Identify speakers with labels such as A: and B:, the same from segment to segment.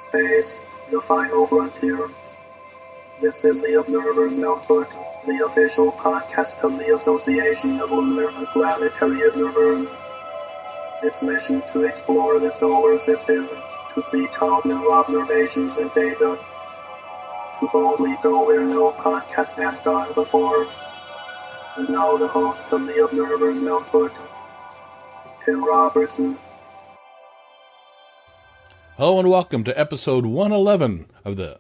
A: Space, the final frontier. This is the Observer's Notebook, the official podcast of the Association of Lunar and Planetary Observers. Its mission to explore the solar system, to seek out new observations and data, to boldly go where no podcast has gone before. And now the host of the Observer's Notebook, Tim Robertson.
B: Hello and welcome to episode 111 of the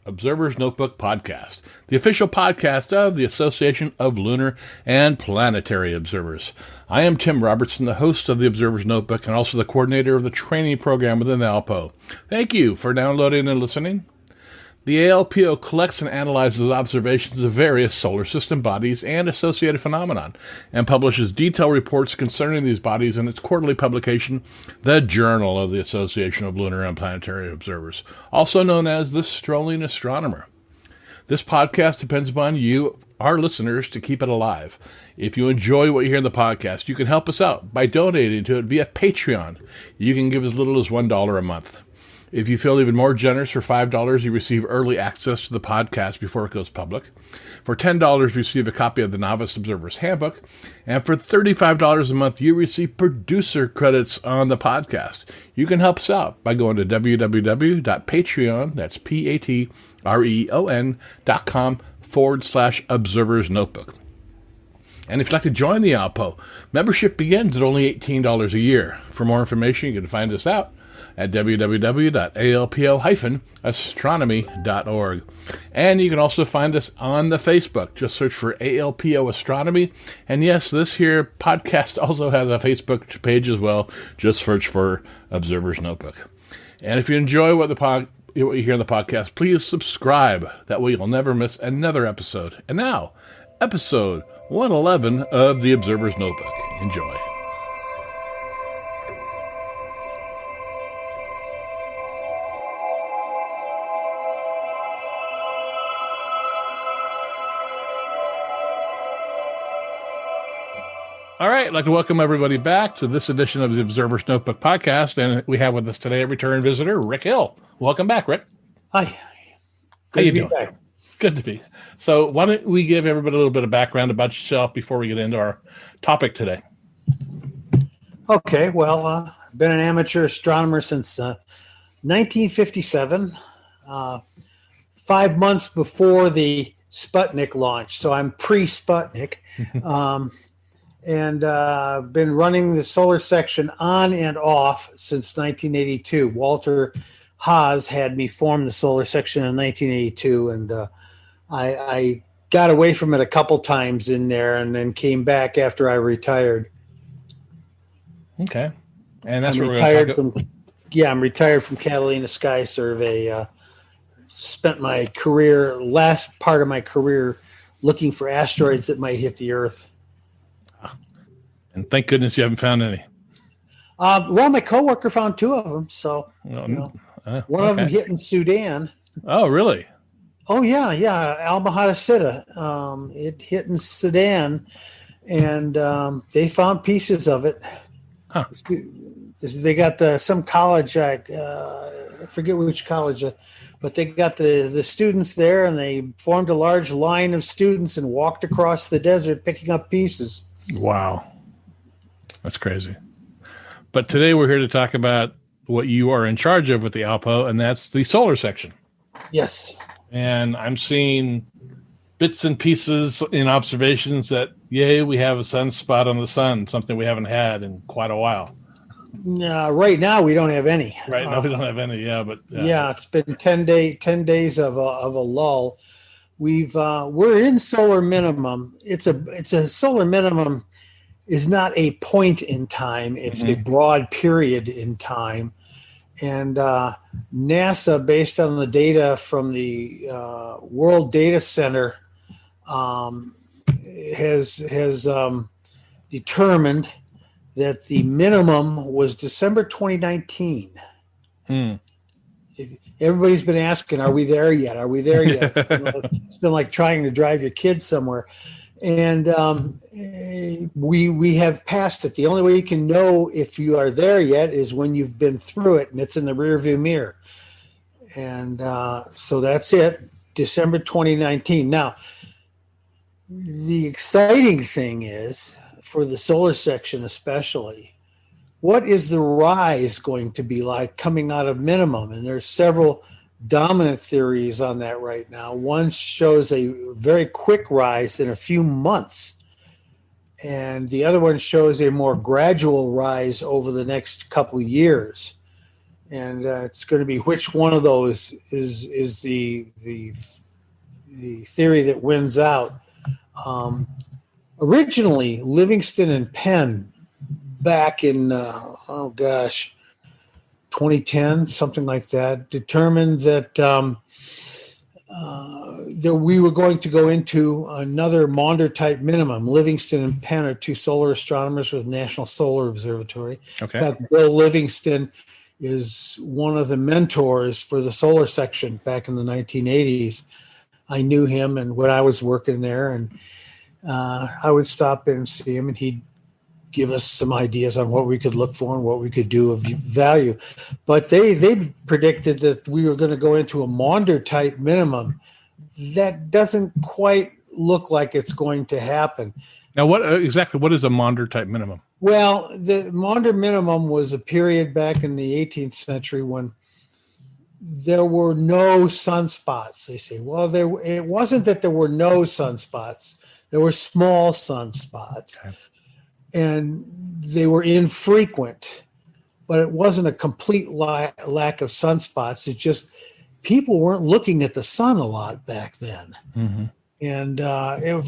B: Observer's Notebook podcast, the official podcast of the Association of Lunar and Planetary Observers. I am Tim Robertson, the host of the Observer's Notebook and also the coordinator of the training program within the ALPO. Thank you for downloading and listening. The ALPO collects and analyzes observations of various solar system bodies and associated phenomenon, and publishes detailed reports concerning these bodies in its quarterly publication, the Journal of the Association of Lunar and Planetary Observers, also known as the Strolling Astronomer. This podcast depends upon you, our listeners, to keep it alive. If you enjoy what you hear in the podcast, you can help us out by donating to it via Patreon. You can give as little as $1 a month. If you feel even more generous, for $5, you receive early access to the podcast before it goes public. For $10, you receive a copy of the Novice Observer's Handbook. And for $35 a month, you receive producer credits on the podcast. You can help us out by going to www.patreon, that's patreon.com/Observer's Notebook. And if you'd like to join the ALPO, membership begins at only $18 a year. For more information, you can find us out at www.alpo-astronomy.org. And you can also find us on the Facebook. Just search for ALPO Astronomy. And yes, this here podcast also has a Facebook page as well. Just search for Observer's Notebook. And if you enjoy what you hear in the podcast, please subscribe. That way you'll never miss another episode. And now, episode 111 of the Observer's Notebook. Enjoy. All right, I'd like to welcome everybody back to this edition of the Observer's Notebook podcast, and we have with us today a return visitor, Rik Hill. Welcome back, Rik.
C: Hi.
B: How you doing? Back. Good to be. So why don't we give everybody a little bit of background about yourself before we get into our topic today?
C: Okay, well, I've been an amateur astronomer since 1957, 5 months before the Sputnik launch, so I'm pre-Sputnik. And been running the solar section on and off since 1982. Walter Haas had me form the solar section in 1982, and I got away from it a couple times in there and then came back after I retired.
B: Okay. And that's
C: I'm retired from I'm retired from Catalina Sky Survey. Spent my last part of my career looking for asteroids that might hit the Earth.
B: And thank goodness you haven't found any.
C: Well, my coworker found 2 of them. So one of them hit in Sudan.
B: Oh, really?
C: Oh, yeah. Al-Mahadasida. It hit in Sudan, and they found pieces of it.
B: Huh.
C: They got some college, I forget which college, but they got the students there, and they formed a large line of students and walked across the desert picking up pieces.
B: Wow. That's crazy. But today we're here to talk about what you are in charge of with the ALPO, and that's the solar section.
C: Yes.
B: And I'm seeing bits and pieces in observations that, yay, we have a sunspot on the sun, something we haven't had in quite a while.
C: Right now we don't have any.
B: Right now we don't have any, but
C: it's been 10 days of a lull. We're in solar minimum. It's a solar minimum is not a point in time. It's a broad period in time. And NASA, based on the data from the World Data Center, has determined that the minimum was December 2019. Everybody's been asking, are we there yet? Are we there yet? It's been like trying to drive your kids somewhere. And we have passed it. The only way you can know if you are there yet is when you've been through it and it's in the rearview mirror. And so that's it, December 2019. Now, the exciting thing is, for the solar section especially, what is the rise going to be like coming out of minimum? And there's several dominant theories on that right now. One shows a very quick rise in a few months, and the other one shows a more gradual rise over the next couple of years. And it's going to be which one of those is the theory that wins out. Originally, Livingston and Penn back in 2010, something like that, determined that that we were going to go into another Maunder type minimum. Livingston and Penn are two solar astronomers with National Solar Observatory.
B: Okay.
C: In fact, Bill Livingston is one of the mentors for the solar section back in the 1980s. I knew him, and when I was working there, and I would stop in and see him, and he'd give us some ideas on what we could look for and what we could do of value. But they predicted that we were going to go into a Maunder type minimum. That doesn't quite look like it's going to happen.
B: Now, what is a Maunder type minimum?
C: Well, the Maunder minimum was a period back in the 18th century when there were no sunspots. They say, well, it wasn't that there were no sunspots. There were small sunspots. Okay. And they were infrequent, but it wasn't a complete lack of sunspots. It's just people weren't looking at the sun a lot back then. Mm-hmm. And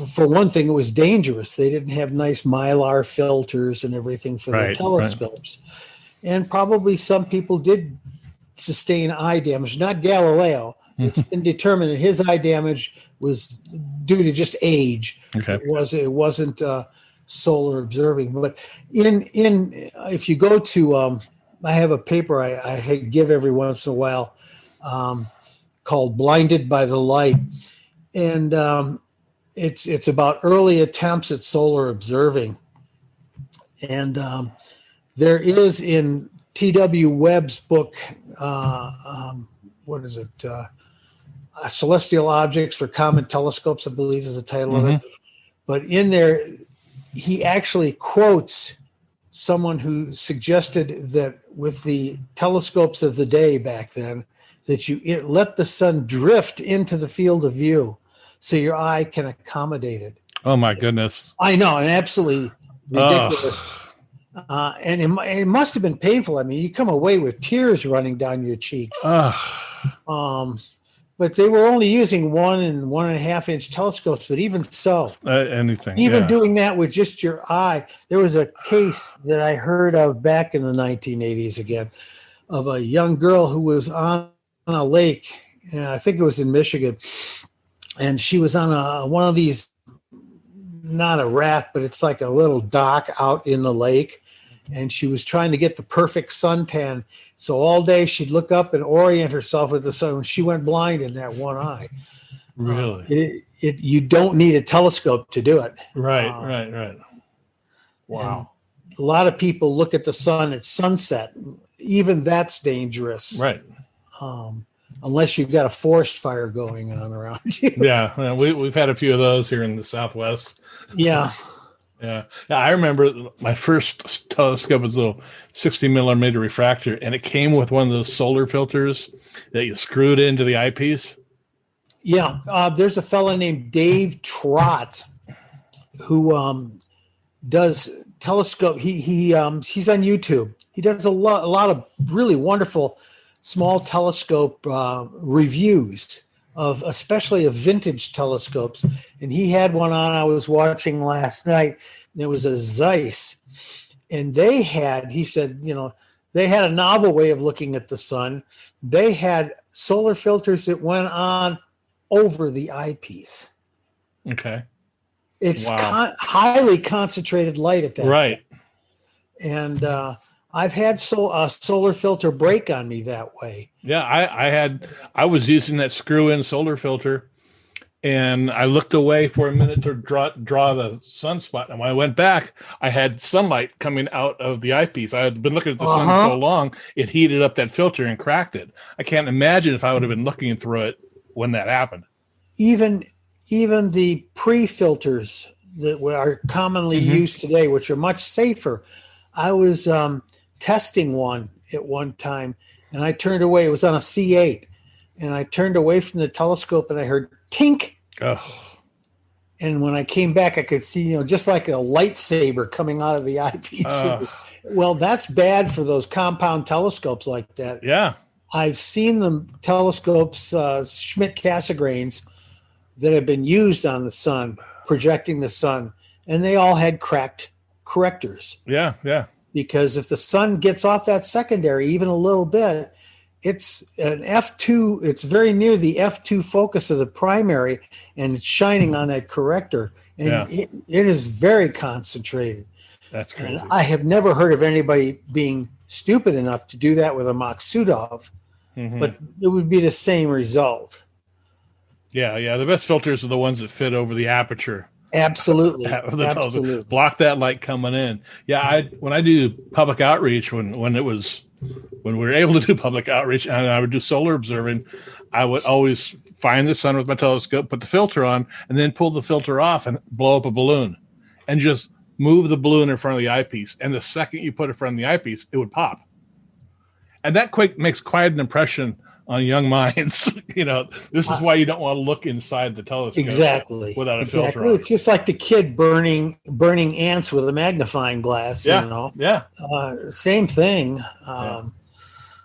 C: for one thing, it was dangerous. They didn't have nice Mylar filters and everything for their telescopes. Right. And probably some people did sustain eye damage, not Galileo. Mm-hmm. It's been determined that his eye damage was due to just age. Okay. It wasn't solar observing. But if you go to, I have a paper I give every once in a while called Blinded by the Light. And it's about early attempts at solar observing. And there is in T.W. Webb's book, what is it? Celestial Objects for Common Telescopes, I believe is the title of it. But in there, he actually quotes someone who suggested that with the telescopes of the day back then, that you let the sun drift into the field of view so your eye can accommodate it.
B: Oh, my goodness.
C: I know, and absolutely ridiculous. And it must have been painful. I mean, you come away with tears running down your cheeks. But they were only using 1 and 1.5 inch telescopes. But even so, doing that with just your eye, there was a case that I heard of back in the 1980s again of a young girl who was on a lake. And I think it was in Michigan. And she was on one of these, not a raft, but it's like a little dock out in the lake. And she was trying to get the perfect suntan. So all day she'd look up and orient herself with the sun. She went blind in that one eye.
B: Really?
C: You don't need a telescope to do it.
B: Right. Wow.
C: A lot of people look at the sun at sunset. Even that's dangerous.
B: Right.
C: Unless you've got a forest fire going on around you.
B: Yeah. We've had a few of those here in the Southwest.
C: Yeah.
B: Yeah, I remember my first telescope was a little 60 millimeter refractor, and it came with one of those solar filters that you screwed into the eyepiece.
C: Yeah, there's a fellow named Dave Trott who does telescope. He's on YouTube. He does a lot of really wonderful small telescope reviews of especially of vintage telescopes. And he had one on I was watching last night. There was a Zeiss. And he said, they had a novel way of looking at the sun. They had solar filters that went on over the eyepiece.
B: Okay.
C: It's highly concentrated light at that
B: right
C: point. And I've had a solar filter break on me that way.
B: Yeah, I was using that screw-in solar filter, and I looked away for a minute to draw the sunspot. And when I went back, I had sunlight coming out of the eyepiece. I had been looking at the sun so long, it heated up that filter and cracked it. I can't imagine if I would have been looking through it when that happened.
C: Even the pre-filters that are commonly used today, which are much safer. I was testing one at one time, and I turned away. It was on a C8, and I turned away from the telescope, and I heard tink.
B: Oh.
C: And when I came back, I could see, just like a lightsaber coming out of the eyepiece. Well, that's bad for those compound telescopes like that.
B: Yeah.
C: I've seen the telescopes, Schmidt-Cassegrains, that have been used on the sun, projecting the sun, and they all had cracked correctors.
B: Yeah, yeah.
C: Because if the sun gets off that secondary even a little bit, it's an F2, it's very near the F2 focus of the primary, and it's shining on that corrector. And it is very concentrated.
B: That's crazy.
C: And I have never heard of anybody being stupid enough to do that with a Maksudov, but it would be the same result.
B: Yeah. The best filters are the ones that fit over the aperture.
C: Absolutely. Absolutely.
B: Block that light coming in. Yeah, when I do public outreach, when we were able to do public outreach and I would do solar observing, I would always find the sun with my telescope, put the filter on, and then pull the filter off and blow up a balloon and just move the balloon in front of the eyepiece. And the second you put it in front of the eyepiece, it would pop. And that makes quite an impression on young minds. This is why you don't want to look inside the telescope without a filter on.
C: It's just like the kid burning ants with a magnifying glass.
B: Yeah.
C: Same thing.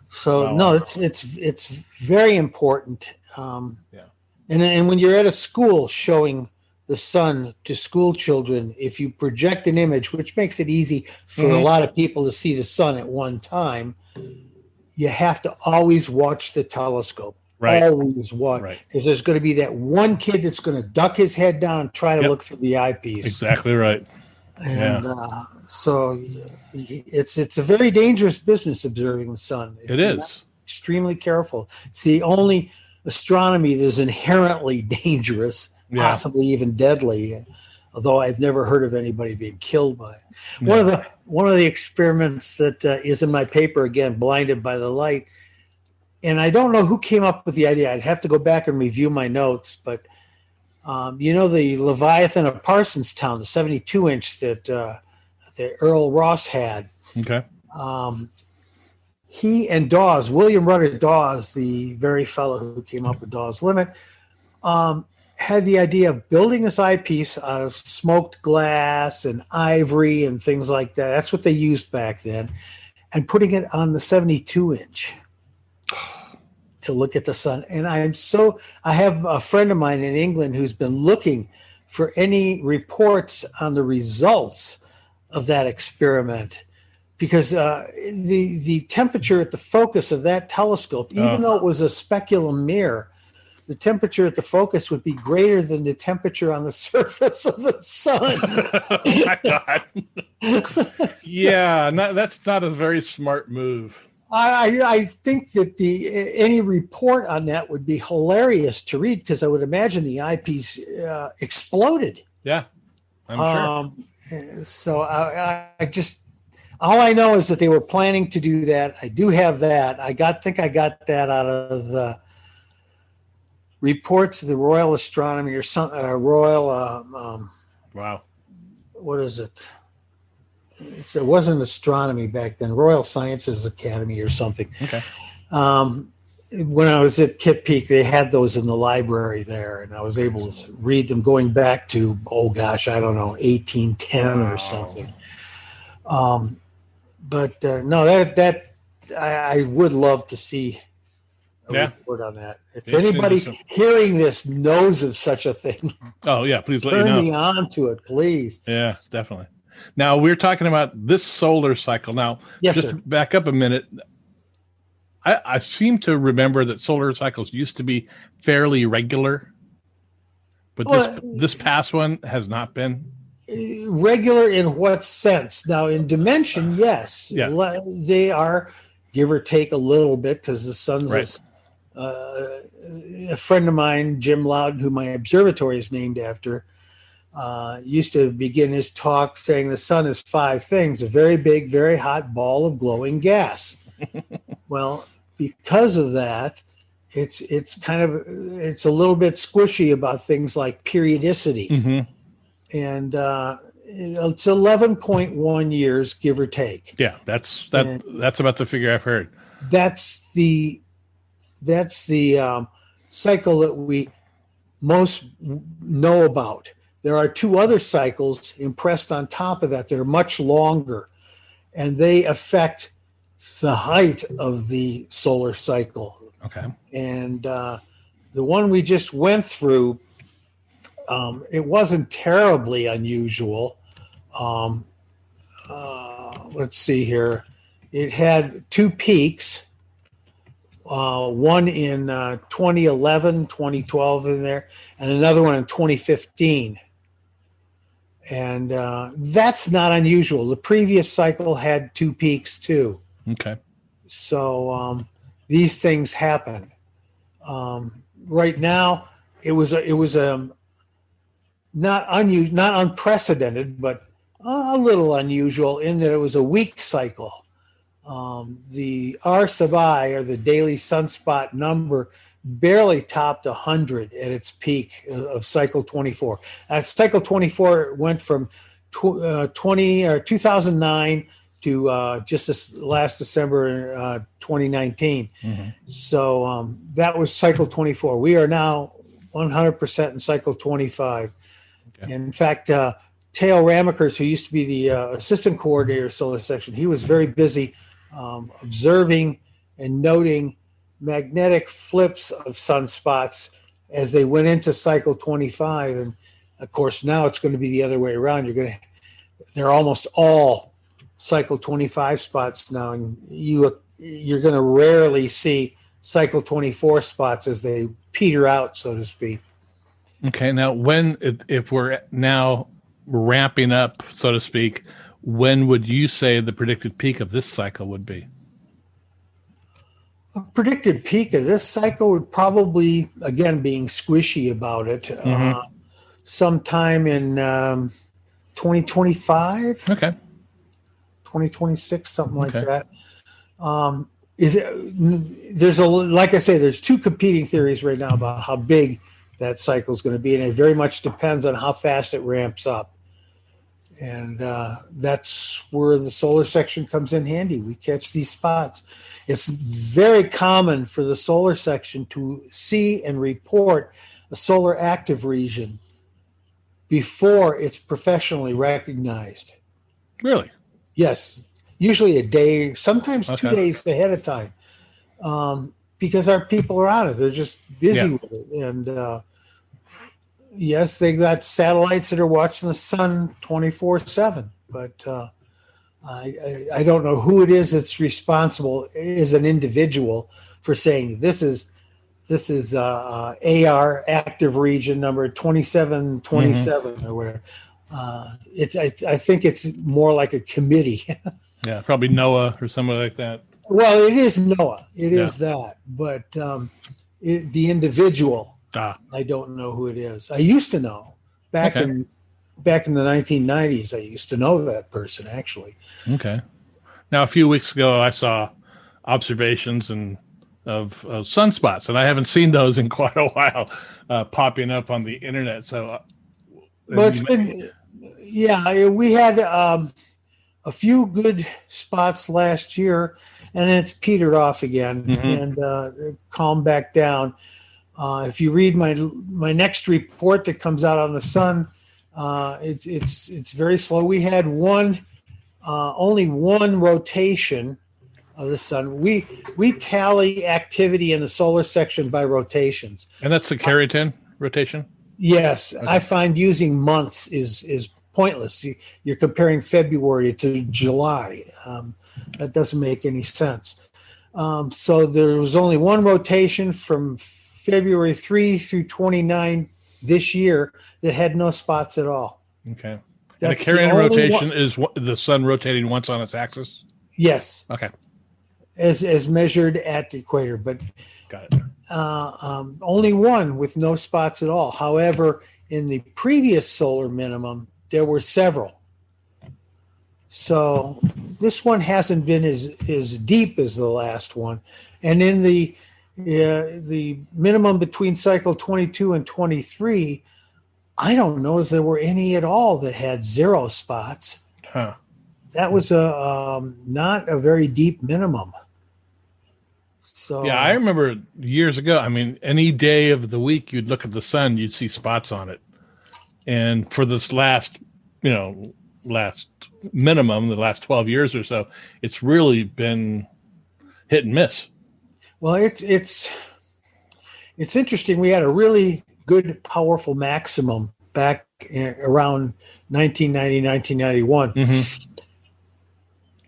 C: It's very important. And when you're at a school showing the sun to school children, if you project an image, which makes it easy for a lot of people to see the sun at one time, you have to always watch the telescope.
B: Right.
C: Always watch.
B: Right.
C: Because there's going to be that one kid that's going to duck his head down and try to look through the eyepiece.
B: Exactly right.
C: And so it's a very dangerous business observing the sun.
B: It is.
C: Extremely careful. It's the only astronomy that is inherently dangerous, possibly even deadly, although I've never heard of anybody being killed by it. Yeah. One of the experiments that is in my paper, again, Blinded by the Light, and I don't know who came up with the idea. I'd have to go back and review my notes, but the Leviathan of Parsonstown, the 72-inch that Earl Ross had.
B: Okay.
C: He and Dawes, William Rudder Dawes, the very fellow who came up with Dawes Limit, had the idea of building this eyepiece out of smoked glass and ivory and things like that. That's what they used back then. And putting it on the 72-inch to look at the sun. And I have a friend of mine in England who's been looking for any reports on the results of that experiment, because the temperature at the focus of that telescope, even though it was a speculum mirror, the temperature at the focus would be greater than the temperature on the surface of the sun.
B: Oh my God. That's not a very smart move.
C: I think that any report on that would be hilarious to read, because I would imagine the eyepiece exploded.
B: Yeah, I'm
C: sure. So I just, all I know is that they were planning to do that. I do have that. I think I got that out of the reports of the Royal Astronomy or some Royal.
B: Wow.
C: What is it? It wasn't astronomy back then. Royal Sciences Academy or something. Okay. When I was at Kitt Peak, they had those in the library there, and I was able to read them going back to, 1810 or something. But I would love to see a report on that. If anybody hearing this knows of such a thing,
B: please let me know.
C: Turn me on to it, please.
B: Yeah, definitely. Now, we're talking about this solar cycle. Now, back up a minute. I seem to remember that solar cycles used to be fairly regular, but this past one has not been.
C: Regular in what sense? Now, in dimension, yes. Yeah. They are, give or take a little bit, because the sun's a friend of mine, Jim Loudon, who my observatory is named after, used to begin his talk saying the sun is five things: a very big, very hot ball of glowing gas. Well, because of that, it's a little bit squishy about things like periodicity. And it's 11.1 years, give or take.
B: Yeah, that's about the figure I've heard.
C: That's the cycle that we most know about. There are two other cycles impressed on top of that are much longer, and they affect the height of the solar cycle.
B: Okay. And
C: the one we just went through, it wasn't terribly unusual. Let's see here. It had two peaks, one in 2011, 2012 in there, and another one in 2015. And that's not unusual. The previous cycle had two peaks too.
B: Okay.
C: So these things happen. Right now, it was not unprecedented, but a little unusual in that it was a weak cycle. The R sub I, or the daily sunspot number, barely topped 100 at its peak of cycle 24. Cycle 24 went from 2009 to just this last December 2019. So that was cycle 24. We are now 100% in cycle 25. Okay. In fact, Theo Ramekers, who used to be the assistant coordinator of Solar Section, he was very busy observing and noting magnetic flips of sunspots as they went into cycle 25. And of course, now it's going to be the other way around. They're almost all cycle 25 spots now, and you're going to rarely see cycle 24 spots as they peter out, so to speak.
B: Okay. Now, if we're now ramping up, so to speak, when would you say the predicted peak of this cycle would be?
C: A predicted peak of this cycle would probably, again, being squishy about it, sometime in 2025.
B: Okay.
C: 2026, something like that. Like I say, there's two competing theories right now about how big that cycle is going to be, and it very much depends on how fast it ramps up. And that's where the solar section comes in handy. We catch these spots. It's very common for the solar section to see and report a solar active region before it's professionally recognized.
B: Really?
C: Yes. Usually a day, sometimes 2 days ahead of time, because our people are on it. They're just busy with it. And yes, they got satellites that are watching the sun 24/7, but I don't know who it is that's responsible as an individual for saying this is AR active region number 2727 or whatever. I think it's more like a committee.
B: Yeah, probably NOAA or something like that.
C: Well, it is NOAA. It is that, but the individual. I don't know who it is. I used to know back in the 1990s. I used to know that person actually.
B: Okay. Now, a few weeks ago, I saw observations of sunspots, and I haven't seen those in quite a while, popping up on the internet. So,
C: well, it's been we had a few good spots last year, and it's petered off again and calmed back down. If you read my next report that comes out on the sun, it's very slow. We had only one rotation of the sun. We tally activity in the solar section by rotations,
B: and that's the Carrington rotation.
C: Yes, okay. I find using months is pointless. You're comparing February to July. That doesn't make any sense. So there was only one rotation from February 3 through 29 this year that had no spots at all.
B: Okay. And a Carrington rotation is the sun rotating once on its axis?
C: Yes.
B: Okay.
C: As measured at the equator. But
B: got it.
C: only one with no spots at all. However, in the previous solar minimum, there were several. So this one hasn't been as deep as the last one. And in the minimum between cycle 22 and 23, I don't know if there were any at all that had 0 spots.
B: Huh.
C: That was not a very deep minimum. So
B: Yeah, I remember years ago. I mean, any day of the week, you'd look at the sun, you'd see spots on it. And for this last minimum, the last 12 years or so, it's really been hit and miss.
C: Well, it's interesting. We had a really good, powerful maximum back around 1990, 1991.
B: Mm-hmm.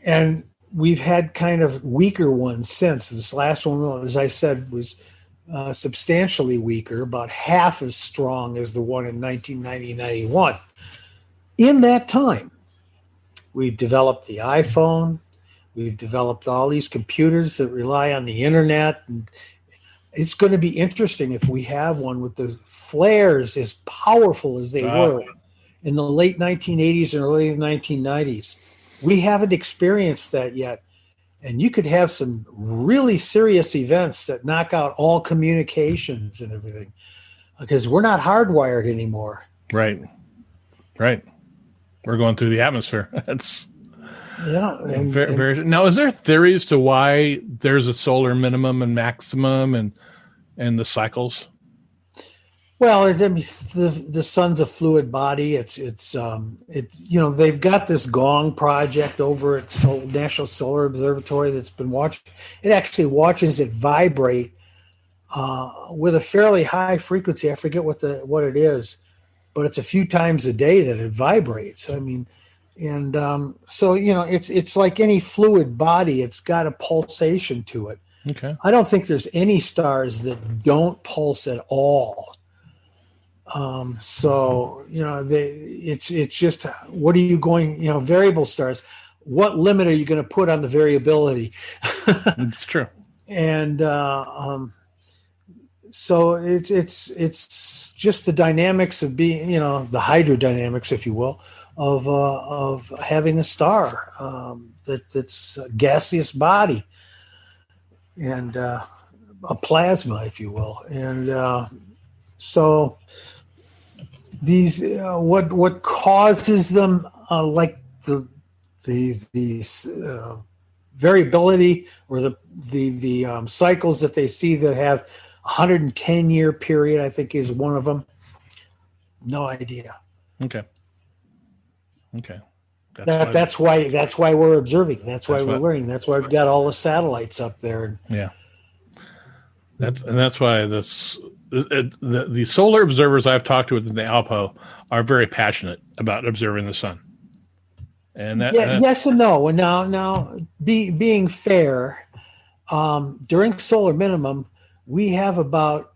C: And we've had kind of weaker ones since. This last one, as I said, was substantially weaker, about half as strong as the one in 1990-91. In that time, we've developed the iPhone. We've developed all these computers that rely on the internet. And it's going to be interesting if we have one with the flares as powerful as they were in the late 1980s and early 1990s. We haven't experienced that yet. And you could have some really serious events that knock out all communications and everything because we're not hardwired anymore.
B: Right. We're going through the atmosphere. That's very. Now, is there theories to why there's a solar minimum and maximum and the cycles?
C: Well, the sun's a fluid body. They've got this Gong project over at National Solar Observatory that's been watched. It actually watches it vibrate with a fairly high frequency. I forget what it is, but it's a few times a day that it vibrates. I mean, and so it's like any fluid body. It's got a pulsation to it.
B: Okay.
C: I don't think there's any stars that don't pulse at all. It's just, what are you going, variable stars, what limit are you going to put on the variability?
B: It's true.
C: And, so it's just the dynamics of being, the hydrodynamics, if you will, of having a star, that's a gaseous body and, a plasma, if you will. And, so these what causes them like the variability or the cycles that they see that have 110-year period, I think is one of them. No idea.
B: Okay.
C: That's why we're observing. That's why we're learning. That's why we've got all the satellites up there.
B: Yeah. That's why the solar observers I've talked to within the ALPO are very passionate about observing the sun. And
C: yes and no. And now, being fair, during solar minimum, we have about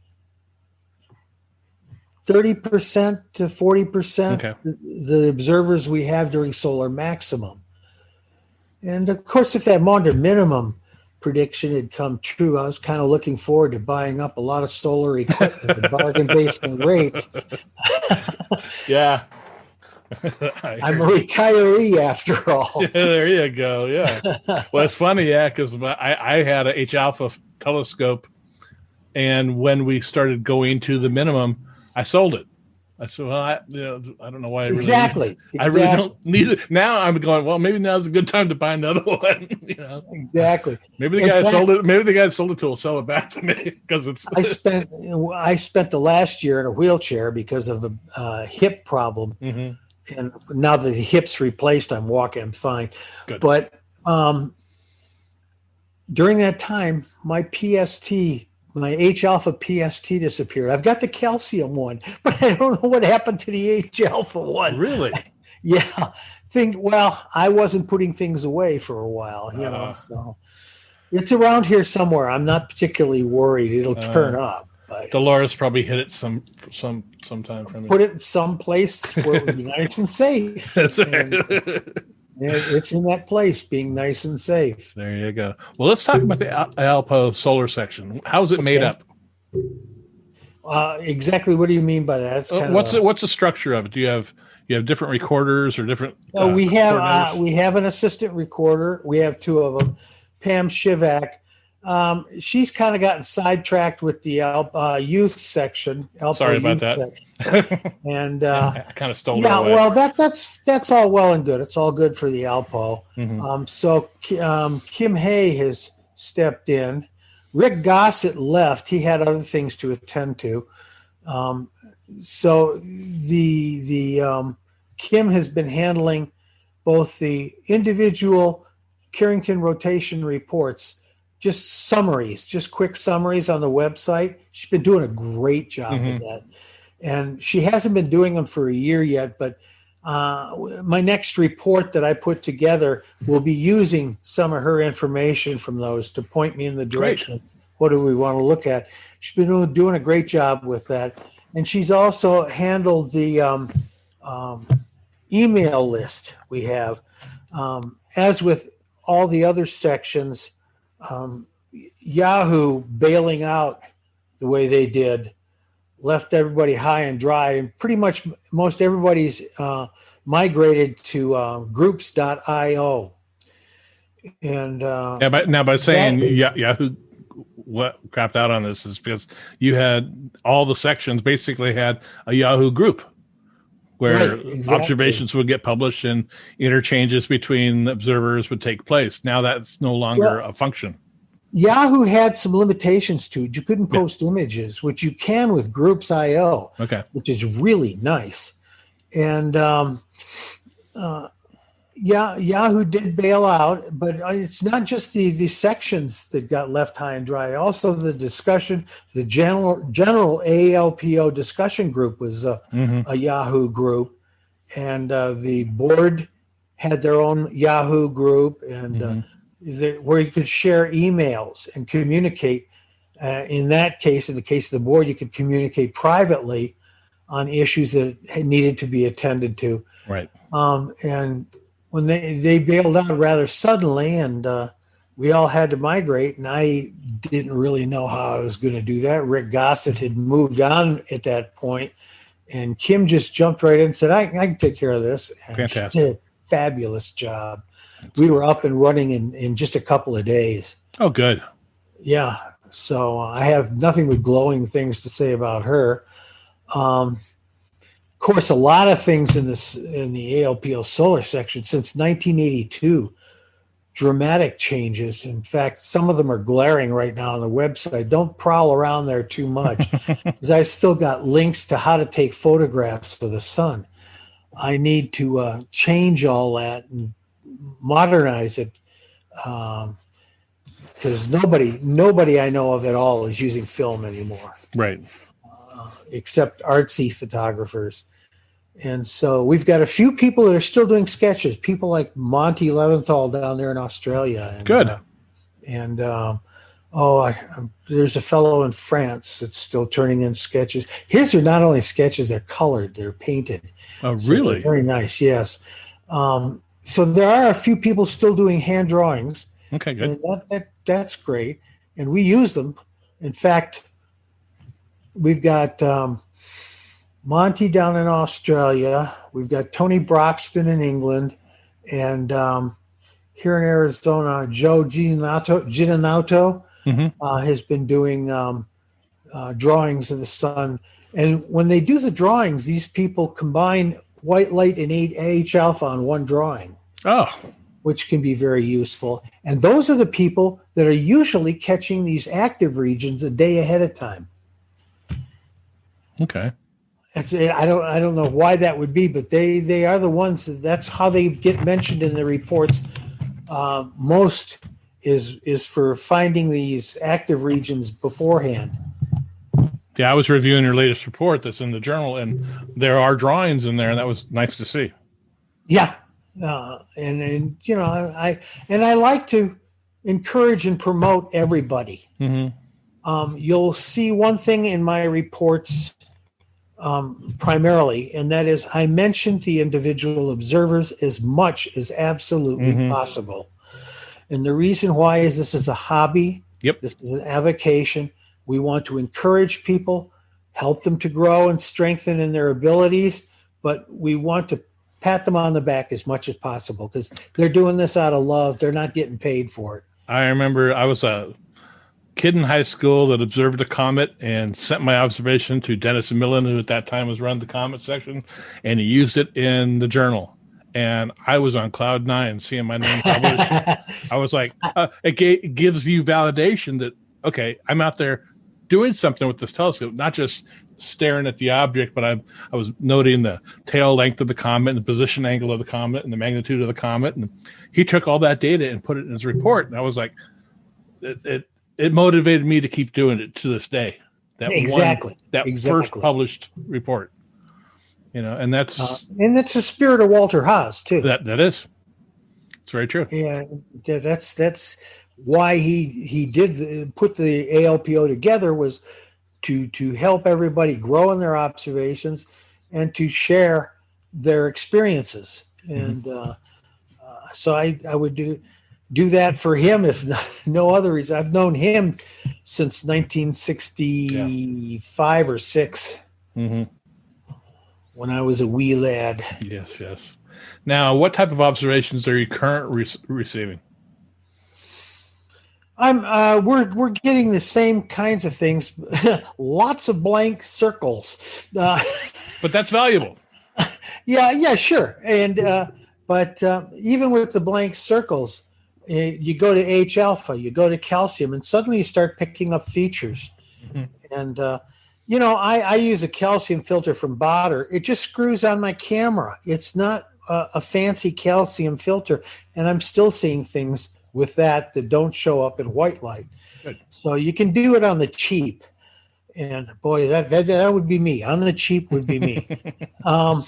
C: 30% to 40% the observers we have during solar maximum. And of course, if that Maunder minimum prediction had come true, I was kind of looking forward to buying up a lot of solar equipment at bargain basement rates.
B: Yeah.
C: I'm a retiree after all.
B: Yeah, there you go. Yeah. Well, it's funny, because I had a H alpha telescope, and when we started going to the minimum, I sold it. I said, well, I don't know why I really I really don't need it. Now I'm going, well, maybe now's a good time to buy another one.
C: Exactly.
B: Maybe the guy sold it. Maybe the guy sold it to will sell it back to me because it's.
C: I spent the last year in a wheelchair because of a hip problem, and now that the hip's replaced, I'm walking fine.
B: Good.
C: But during that time, my H alpha PST disappeared. I've got the calcium one, but I don't know what happened to the H alpha one.
B: Really?
C: Yeah. I wasn't putting things away for a while, so it's around here somewhere. I'm not particularly worried it'll turn up. But
B: Dolores probably hit it sometime for me.
C: Put it in some place where it would be nice and safe.
B: That's right.
C: It's in that place, being nice and safe.
B: There you go. Well, let's talk about the ALPO Solar Section. How's it made up?
C: Exactly. What do you mean by that? It's
B: What's the structure of it? Do you have different recorders or different?
C: We have an assistant recorder. We have two of them. Pam Shivak. She's kind of gotten sidetracked with the youth section. ALPO
B: Sorry about that.
C: And
B: I kind of stole it
C: yeah,
B: away.
C: well, that's all well and good. It's all good for the ALPO.
B: Mm-hmm.
C: So Kim Hay has stepped in. Rick Gossett left. He had other things to attend to. So the Kim has been handling both the individual Carrington rotation reports, just summaries, just quick summaries on the website. She's been doing a great job with that. And she hasn't been doing them for a year yet, but my next report that I put together will be using some of her information from those to point me in the direction. Great. What do we want to look at? She's been doing a great job with that. And she's also handled the email list we have. As with all the other sections, Yahoo bailing out the way they did left everybody high and dry, and pretty much most everybody's migrated to groups.io. And
B: by saying Yahoo what crapped out on this is because you had all the sections basically had a Yahoo group where observations would get published and interchanges between observers would take place. Now that's no longer a function.
C: Yahoo had some limitations to it. You couldn't post images, which you can with groups.io, which is really nice. And Yahoo did bail out, but it's not just the sections that got left high and dry. Also, the discussion, the general ALPO discussion group was a Yahoo group, and the board had their own Yahoo group, and where you could share emails and communicate. In that case, in the case of the board, you could communicate privately on issues that needed to be attended to.
B: Right.
C: And when they bailed out rather suddenly, and we all had to migrate, and I didn't really know how I was going to do that. Rick Gossett had moved on at that point, and Kim just jumped right in and said, I can take care of this. And
B: fantastic.
C: She did a fabulous job. We were up and running in just a couple of days.
B: Oh, good.
C: Yeah. So I have nothing but glowing things to say about her. Of course, a lot of things in the ALPO Solar Section since 1982, dramatic changes. In fact, some of them are glaring right now on the website. Don't prowl around there too much, because I've still got links to how to take photographs of the sun. I need to change all that and modernize it, because nobody I know of at all is using film anymore.
B: Right.
C: Except artsy photographers. And so we've got a few people that are still doing sketches, people like Monty Leventhal down there in Australia. And,
B: good.
C: There's a fellow in France that's still turning in sketches. His are not only sketches, they're colored, they're painted.
B: Oh,
C: so
B: really?
C: Very nice, yes. So there are a few people still doing hand drawings.
B: Okay, good.
C: And that's great. And we use them. In fact, we've got Monty down in Australia. We've got Tony Broxton in England. And here in Arizona, Joe Ginanato has been doing drawings of the sun. And when they do the drawings, these people combine white light and 8H alpha on one drawing.
B: Oh.
C: Which can be very useful. And those are the people that are usually catching these active regions a day ahead of time.
B: Okay.
C: I don't know why that would be, but they are the ones that's how they get mentioned in the reports. Most is for finding these active regions beforehand.
B: Yeah, I was reviewing your latest report that's in the journal, and there are drawings in there, and that was nice to see.
C: Yeah. And you know, I like to encourage and promote everybody. You'll see one thing in my reports primarily, and that is I mentioned the individual observers as much as absolutely possible. And the reason why is this is a hobby.
B: Yep.
C: This is an avocation. We want to encourage people, help them to grow and strengthen in their abilities, but we want to pat them on the back as much as possible because they're doing this out of love. They're not getting paid for it.
B: I remember I was a kid in high school that observed a comet and sent my observation to Dennis Millen, who at that time was running the comet section, and he used it in the journal. And I was on cloud nine seeing my name published. I was like, it gives you validation that, okay, I'm out there doing something with this telescope, not just staring at the object, but I was noting the tail length of the comet and the position angle of the comet and the magnitude of the comet. And he took all that data and put it in his report. And I was like, it motivated me to keep doing it to this day. First published report, and that's
C: a spirit of Walter Haas too.
B: That is, it's very true.
C: Yeah, that's why he did put the ALPO together, was to help everybody grow in their observations and to share their experiences. And so I would do that for him, if no other reason. I've known him since 1965 or 6, when I was a wee lad.
B: Yes. Now, what type of observations are you currently receiving?
C: We're getting the same kinds of things. Lots of blank circles.
B: But that's valuable.
C: Yeah, sure. And but even with the blank circles, you go to H alpha, you go to calcium, and suddenly you start picking up features. And I use a calcium filter from Botter. It just screws on my camera. It's not a fancy calcium filter, and I'm still seeing things with that don't show up in white light. Good. So you can do it on the cheap. And boy, that would be me. On the cheap would be me. How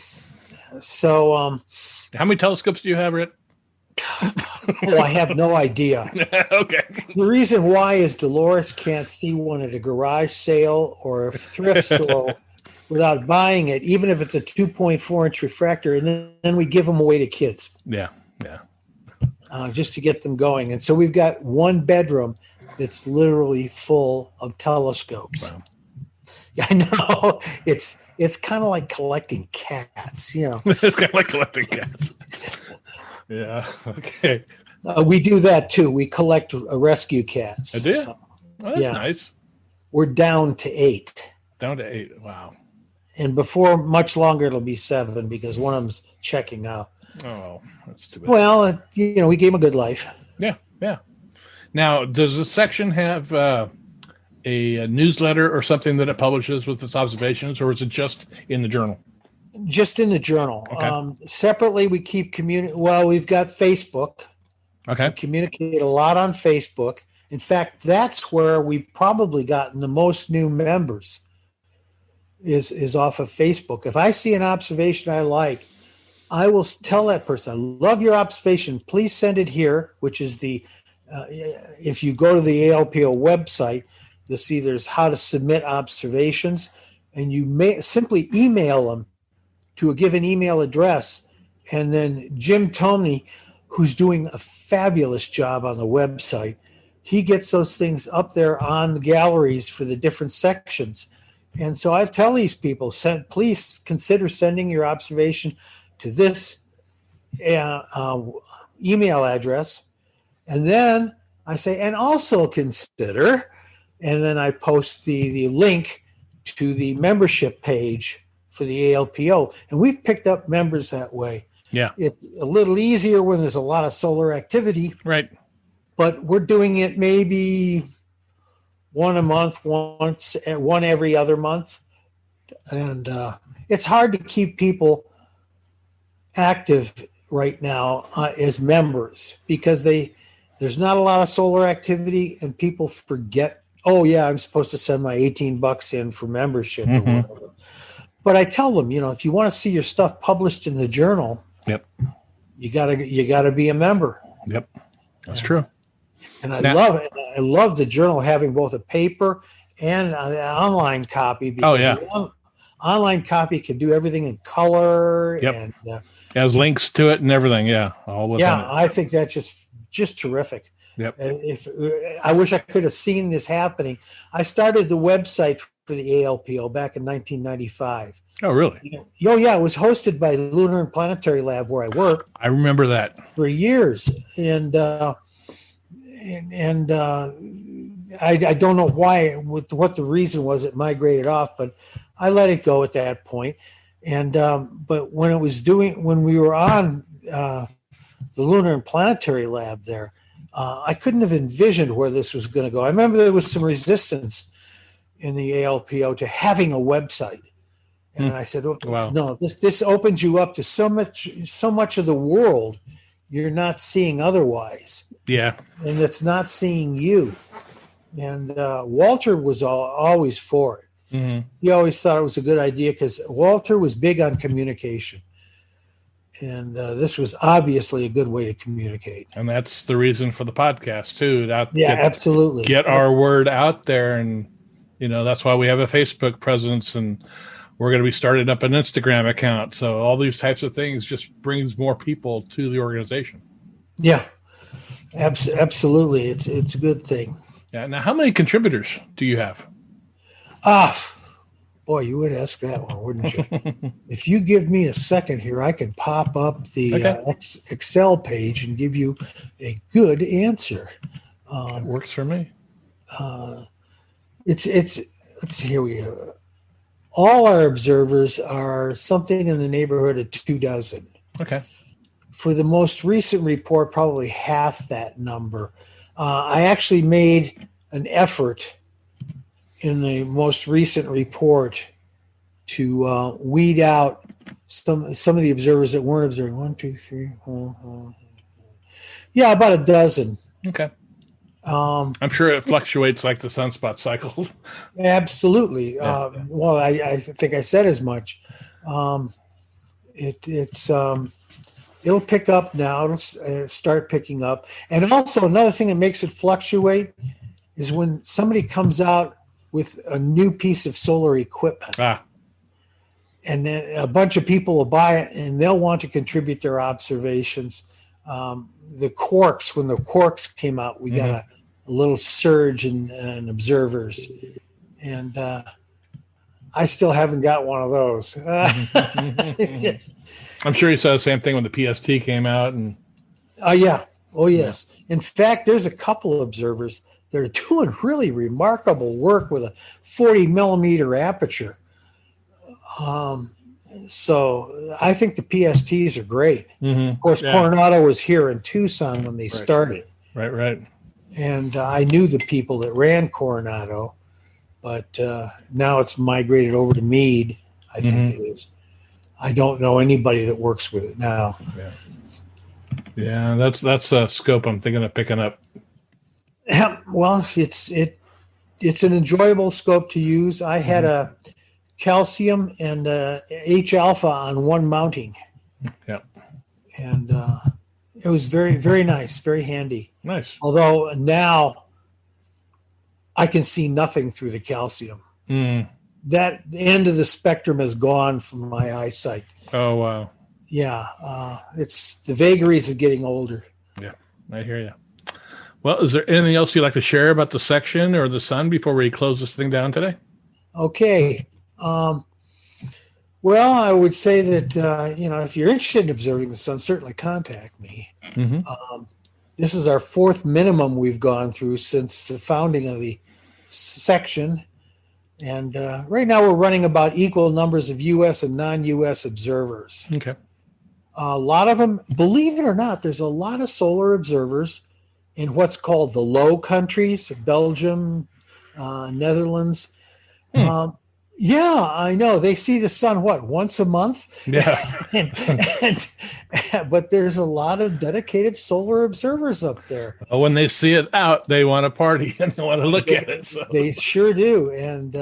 B: many telescopes do you have, Rik?
C: I have no idea.
B: Okay.
C: The reason why is Dolores can't see one at a garage sale or a thrift store without buying it, even if it's a 2.4-inch refractor, and then we give them away to kids.
B: Yeah.
C: Just to get them going. And so we've got one bedroom that's literally full of telescopes.
B: Wow.
C: I know. It's kind of like collecting cats,
B: It's kind of like collecting cats. Yeah. Okay.
C: We do that too. We collect rescue cats.
B: I do? So, that's nice.
C: We're down to 8.
B: Down to 8. Wow.
C: And before much longer, it'll be 7 because one of them's checking out.
B: Oh, that's too bad.
C: Well, we gave him a good life.
B: Yeah. Now, does the section have a newsletter or something that it publishes with its observations, or is it just in the journal?
C: Just in the journal.
B: Okay.
C: Separately, we keep we've got Facebook.
B: Okay.
C: We communicate a lot on Facebook. In fact, that's where we've probably gotten the most new members is off of Facebook. If I see an observation I like, I will tell that person, I love your observation. Please send it here, which is if you go to the ALPO website, you'll see there's how to submit observations, and you may simply email them to a given email address. And then Jim Tomney, who's doing a fabulous job on the website, he gets those things up there on the galleries for the different sections. And so I tell these people, please consider sending your observation to this email address. And then I say, and also consider, and then I post the link to the membership page for the ALPO. And we've picked up members that way.
B: Yeah.
C: It's a little easier when there's a lot of solar activity.
B: Right.
C: But we're doing it maybe one a month, one every other month. And it's hard to keep people active right now as members because there's not a lot of solar activity and people forget, I'm supposed to send my $18 in for membership or whatever. But I tell them, if you want to see your stuff published in the journal,
B: yep,
C: you gotta be a member.
B: Yep, that's true.
C: And I love it. I love the journal having both a paper and an online copy. Because the online copy can do everything in color.
B: Yep.
C: And
B: it has links to it and everything. Yeah, all
C: I think that's just terrific.
B: Yep.
C: If I wish I could have seen this happening. I started the website for the ALPO back in 1995.
B: Oh, really?
C: Oh, yeah. It was hosted by Lunar and Planetary Lab, where I worked
B: I remember that.
C: for years, I don't know what the reason was. It migrated off, but I let it go at that point. And but when we were on the Lunar and Planetary Lab there, I couldn't have envisioned where this was going to go. I remember there was some resistance in the ALPO to having a website. And I said, oh,
B: Wow.
C: No, this opens you up to so much of the world you're not seeing otherwise.
B: Yeah.
C: And it's not seeing you. And Walter was always for it.
B: Mm-hmm.
C: He always thought it was a good idea because Walter was big on communication. And this was obviously a good way to communicate.
B: And that's the reason for the podcast, too.
C: Absolutely.
B: Get our word out there. And, that's why we have a Facebook presence, and we're going to be starting up an Instagram account. So all these types of things just brings more people to the organization.
C: Yeah, absolutely. It's a good thing.
B: Yeah. Now, how many contributors do you have?
C: Boy, you would ask that one, wouldn't you? If you give me a second here, I can pop up the Excel page and give you a good answer.
B: It works for me.
C: Let's see, here we go. All our observers are something in the neighborhood of 24.
B: Okay.
C: For the most recent report, probably half that number. I actually made an effort in the most recent report to weed out some of the observers that weren't observing. 1, 2, 3, 4. Yeah, about a dozen.
B: Okay. I'm sure it fluctuates like the sunspot cycle.
C: Absolutely.
B: Yeah.
C: Well, I think I said as much. It'll pick up now. It'll start picking up. And also another thing that makes it fluctuate is when somebody comes out with a new piece of solar equipment. And then a bunch of people will buy it and they'll want to contribute their observations. The quarks, when the quarks came out, we got a little surge in observers. And I still haven't got one of those.
B: I'm sure you saw the same thing when the PST came out. And
C: yeah. Oh, yes. Yeah. In fact, there's a couple of observers that are doing really remarkable work with a 40 millimeter aperture. So I think the PSTs are great.
B: Mm-hmm.
C: Of course, Coronado was here in Tucson when they started.
B: Right.
C: And I knew the people that ran Coronado, but now it's migrated over to Meade, I think it is. I don't know anybody that works with it now.
B: Yeah, that's a scope I'm thinking of picking up.
C: Well, it's an enjoyable scope to use. I had a calcium and H alpha on one mounting.
B: Yeah.
C: And it was very, very nice, very handy.
B: Nice.
C: Although now I can see nothing through the calcium. That end of the spectrum is gone from my eyesight.
B: Oh, wow.
C: Yeah. It's the vagaries of getting older.
B: Yeah, I hear you. Well, is there anything else you'd like to share about the section or the sun before we close this thing down today?
C: Okay. Well, I would say that, if you're interested in observing the sun, certainly contact me. This is our fourth minimum we've gone through since the founding of the section. And right now we're running about equal numbers of U.S. and non-U.S. observers.
B: Okay.
C: A lot of them, believe it or not, there's a lot of solar observers in what's called the Low Countries, Belgium, Netherlands. Yeah, I know. They see the sun, once a month?
B: Yeah.
C: But there's a lot of dedicated solar observers up there.
B: Well, when they see it out, they want to party and they want to look at it. So.
C: They sure do. And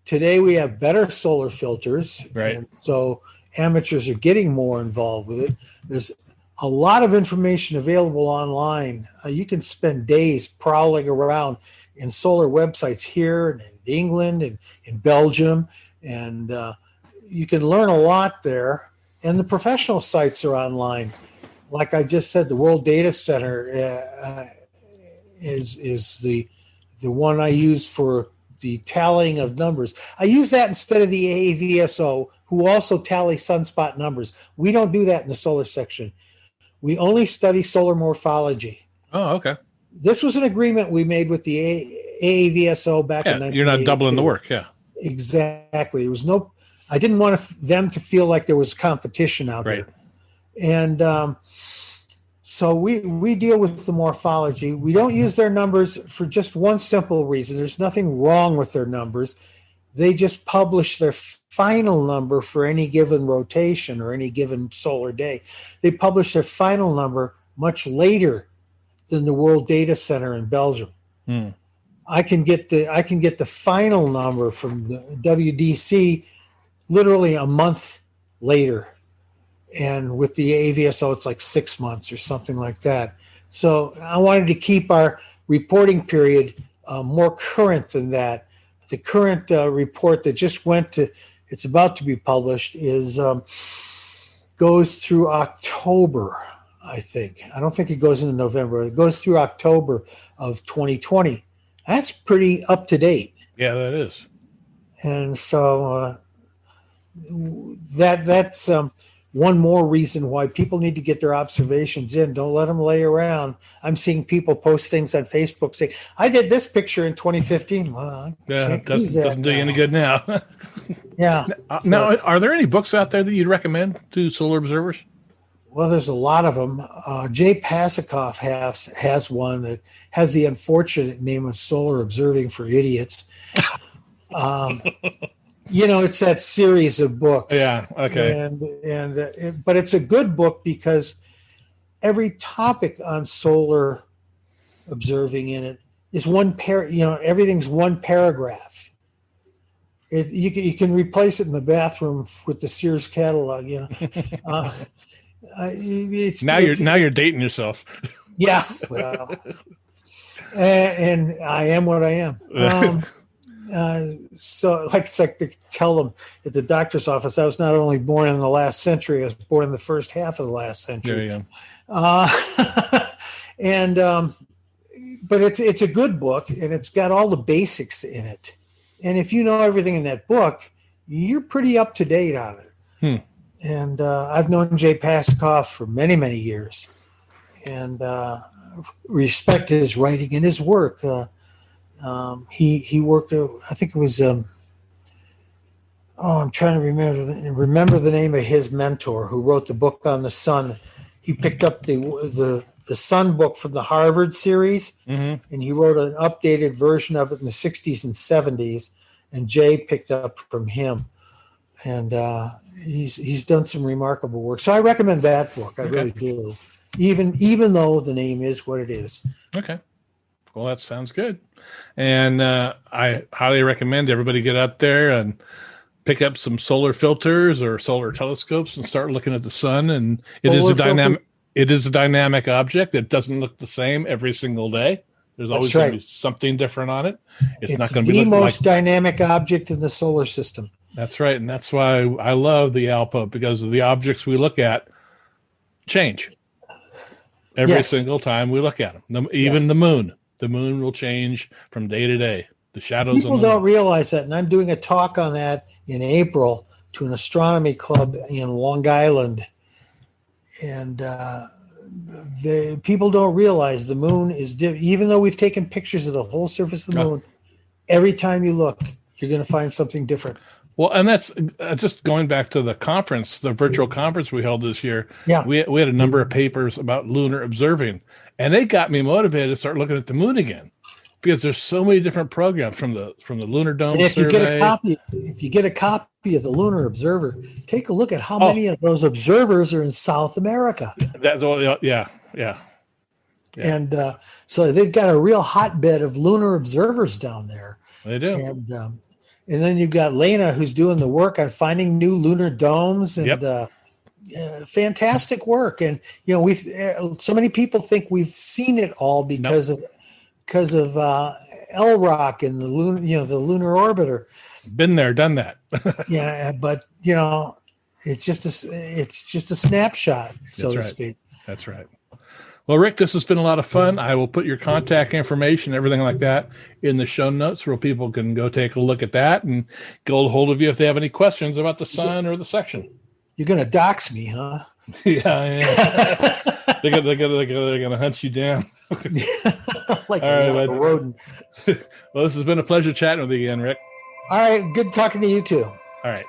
C: today we have better solar filters.
B: Right.
C: And so amateurs are getting more involved with it. There's a lot of information available online. You can spend days prowling around in solar websites here and in England and in Belgium, and you can learn a lot there. And the professional sites are online. like I just said, the World Data Center is the one I use for the tallying of numbers. I use that instead of the AAVSO, who also tally sunspot numbers. We don't do that in the solar section. We only study solar morphology.
B: Oh, okay.
C: This was an agreement we made with the AAVSO back in 1982.
B: You're not doubling the work, yeah.
C: Exactly. It was I didn't want them to feel like there was competition out there. And so we deal with the morphology. We don't use their numbers for just one simple reason. There's nothing wrong with their numbers. They just publish their final number for any given rotation or any given solar day. They publish their final number much later than the World Data Center in Belgium. I can get the final number from the WDC literally a month later. And with the AVSO, it's like 6 months or something like that. So I wanted to keep our reporting period more current than that. The current report that just it's about to be published goes through October, I think. I don't think it goes into November. It goes through October of 2020. That's pretty up to date.
B: Yeah, that is.
C: And so that's one more reason why people need to get their observations in. Don't let them lay around. I'm seeing people post things on Facebook saying, I did this picture in 2015. Well,
B: it doesn't do you any good now.
C: Yeah.
B: Now, are there any books out there that you'd recommend to solar observers?
C: Well, there's a lot of them. Jay Pasakoff has one that has the unfortunate name of Solar Observing for Idiots. It's that series of books.
B: Yeah. Okay.
C: But it's a good book because every topic on solar observing in it is everything's one paragraph. You can replace it in the bathroom with the Sears catalog.
B: Now you're dating yourself.
C: Yeah. Well, and I am what I am. So it's like to tell them at the doctor's office, I was not only born in the last century, I was born in the first half of the last century.
B: There you go.
C: But it's a good book, and it's got all the basics in it. And if you know everything in that book, you're pretty up to date on it. And I've known Jay Pasakoff for many, many years, and respect his writing and his work. He worked. I think it was. I'm trying to remember the name of his mentor who wrote the book on the sun. He picked up the Sun book from the Harvard series, and he wrote an updated version of it in the 60s and 70s. And Jay picked up from him, and he's done some remarkable work. So I recommend that book. I really do, even though the name is what it is.
B: Okay. Well, that sounds good. And I highly recommend everybody get out there and pick up some solar filters or solar telescopes and start looking at the sun. And it is a dynamic object. It doesn't look the same every single day. There's always going to be something different on it. It's not going to be
C: the most dynamic object in the solar system.
B: That's right. And that's why I love the ALPO, because of the objects we look at change every single time we look at them. Even the moon. The moon will change from day to day. The shadows.
C: People don't realize that, and I'm doing a talk on that in April to an astronomy club in Long Island, and the people don't realize the moon is even though we've taken pictures of the whole surface of the moon, every time you look, you're going to find something different.
B: Well, and that's just going back to the conference, the virtual conference we held this year.
C: Yeah,
B: we had a number of papers about lunar observing, and they got me motivated to start looking at the moon again, because there's so many different programs from the Lunar Dome
C: and if
B: survey.
C: If you get a copy of the Lunar Observer, take a look at how many of those observers are in South America.
B: That's all. Yeah.
C: And so they've got a real hotbed of lunar observers down there.
B: They do.
C: And then you've got Lena, who's doing the work on finding new lunar domes, and fantastic work. And so many people think we've seen it all because of LROC and the lunar orbiter.
B: Been there, done that.
C: Yeah, but it's just a snapshot, so to speak.
B: That's right. Well, Rik, this has been a lot of fun. I will put your contact information, everything like that, in the show notes where people can go take a look at that and get a hold of you if they have any questions about the Sun or the section.
C: You're going to dox me, huh?
B: Yeah. They're gonna hunt you down.
C: Like
B: All right,
C: a rodent.
B: Well, this has been a pleasure chatting with you again, Rik.
C: All right, good talking to you too.
B: All right.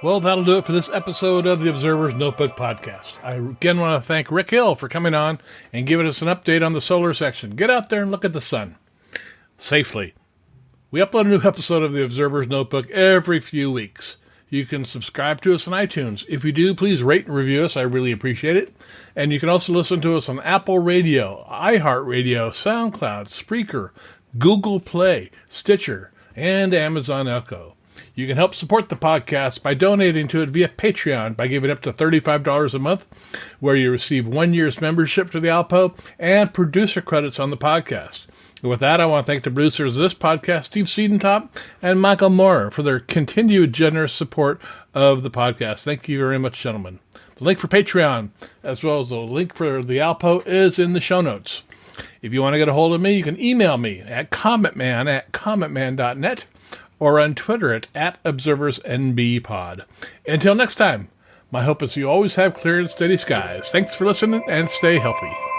B: Well, that'll do it for this episode of the Observer's Notebook Podcast. I again want to thank Rik Hill for coming on and giving us an update on the solar section. Get out there and look at the sun safely. We upload a new episode of the Observer's Notebook every few weeks. You can subscribe to us on iTunes. If you do, please rate and review us. I really appreciate it. And you can also listen to us on Apple Radio, iHeartRadio, Soundcloud, Spreaker, Google Play, Stitcher, and Amazon Echo. You can help support the podcast by donating to it via Patreon by giving up to $35 a month, where you receive 1 year's membership to the ALPO and producer credits on the podcast. And with that, I want to thank the producers of this podcast, Steve Siedentop and Michael Moyer, for their continued generous support of the podcast. Thank you very much, gentlemen. The link for Patreon, as well as the link for the ALPO, is in the show notes. If you want to get a hold of me, you can email me at commentman@commentman.net or on Twitter at ObserversNBPod. Until next time, my hope is you always have clear and steady skies. Thanks for listening and stay healthy.